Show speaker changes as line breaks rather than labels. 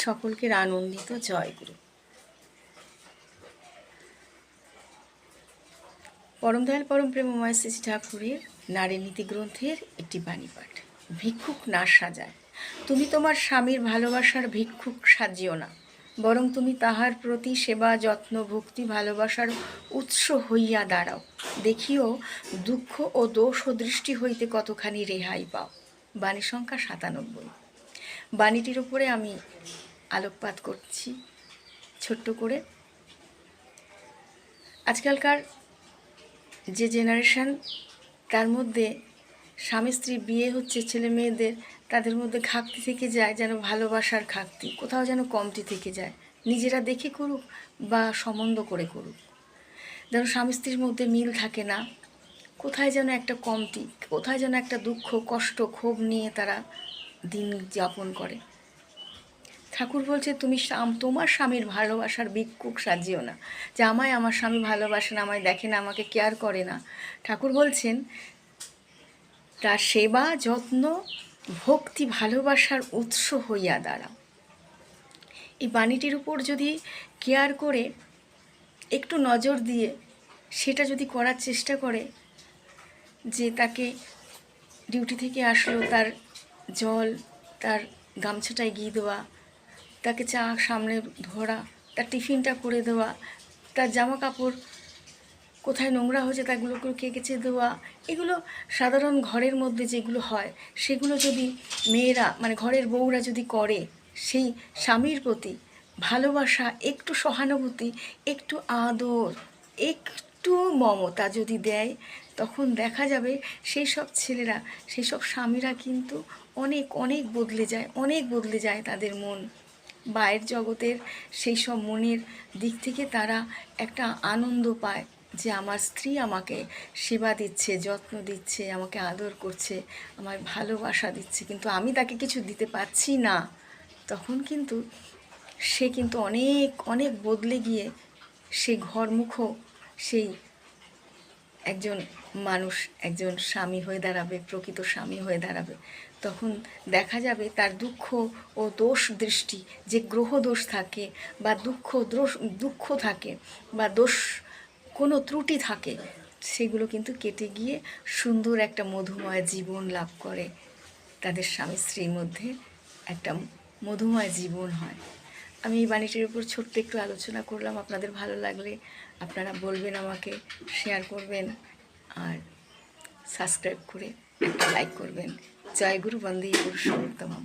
সকলকে আনন্দিত জয়গুরু। পরম দয়াল পরম প্রেমময় শ্রী ঠাকুরের নারী নীতি গ্রন্থের একটি বাণী পাঠ। ভিক্ষুক না সাজায়, তুমি তোমার স্বামীর ভালোবাসার ভিক্ষুক সাজিও না, বরং তুমি তাহার প্রতি সেবা যত্ন ভক্তি ভালোবাসার উৎস হইয়া দাঁড়াও। দেখিও দুঃখ ও দোষ ও দৃষ্টি হইতে কতখানি রেহাই পাও। বাণী সংখ্যা ৯৭। বাণীটির উপরে আমি আলোকপাত করছি ছোট্ট করে। আজকালকার যে জেনারেশন, তার মধ্যে স্বামী স্ত্রী বিয়ে হচ্ছে, ছেলে মেয়েদের তাদের মধ্যে ঘাটতি থেকে যায়, যেন ভালোবাসার ঘাটতি কোথাও যেন কমতি থেকে যায়। নিজেরা দেখে করুক বা সম্বন্ধ করে করুক, যেন স্বামী স্ত্রীর মধ্যে মিল থাকে না। কোথায় যেন একটা কমতি, কোথায় যেন একটা দুঃখ কষ্ট ক্ষোভ নিয়ে তারা দিন যাপন করে। ঠাকুর বলছে তুমি তোমার স্বামীর ভালোবাসার ভিক্ষুক সাজিও না, যে আমায় আমার স্বামী ভালোবাসে না, আমায় দেখে না, আমাকে কেয়ার করে না। ঠাকুর বলছেন তার সেবা যত্ন ভক্তি ভালোবাসার উৎস হইয়া দাঁড়াও। এই বাণীটির উপর যদি কেয়ার করে একটু নজর দিয়ে সেটা যদি করার চেষ্টা করে, যে তাকে ডিউটি থেকে আসলো, তার জল তার গামছাটা এগিয়ে দেওয়া, তাকে চা সামনে ধরা, তার টিফিনটা করে দেওয়া, তার জামা কাপড় কোথায় নোংরা হয়েছে তাগুলোকে কেচে দেওয়া, এগুলো সাধারণ ঘরের মধ্যে যেগুলো হয় সেগুলো যদি মেয়েরা মানে ঘরের বউরা যদি করে, সেই স্বামীর প্রতি ভালোবাসা, একটু সহানুভূতি, একটু আদর, একটু মমতা যদি দেয়, তখন দেখা যাবে সেই সব ছেলেরা, সেই সব স্বামীরা কিন্তু অনেক অনেক বদলে যায়, অনেক বদলে যায় তাদের মন। বাইরের জগতের সেই সব মনের দিক থেকে তারা একটা আনন্দ পায়, যে আমার স্ত্রী আমাকে সেবা দিচ্ছে, যত্ন দিচ্ছে, আমাকে আদর করছে, আমার ভালোবাসা দিচ্ছে, কিন্তু আমি তাকে কিছু দিতে পারছি না। তখন কিন্তু সে কিন্তু অনেক অনেক বদলে গিয়ে সেই ঘরমুখো সেই একজন মানুষ, একজন স্বামী হয়ে দাঁড়াবে, প্রকৃত স্বামী হয়ে দাঁড়াবে। তখন দেখা যাবে তার দুঃখ ও দোষ দৃষ্টি, যে গ্রহ দোষ থাকে বা দুঃখ থাকে বা দোষ কোনো ত্রুটি থাকে, সেগুলো কিন্তু কেটে গিয়ে সুন্দর একটা মধুময় জীবন লাভ করে। তাদের স্বামী স্ত্রীর মধ্যে একটা মধুময় জীবন হয়। আমি এই বাণীটির উপর ছোট্ট একটু আলোচনা করলাম। আপনাদের ভালো লাগলে আপনারা বলবেন, আমাকে শেয়ার করবেন, আর সাবস্ক্রাইব করে একটা লাইক করবেন। জয় গুরু, বন্দে পুরুষোত্তমম।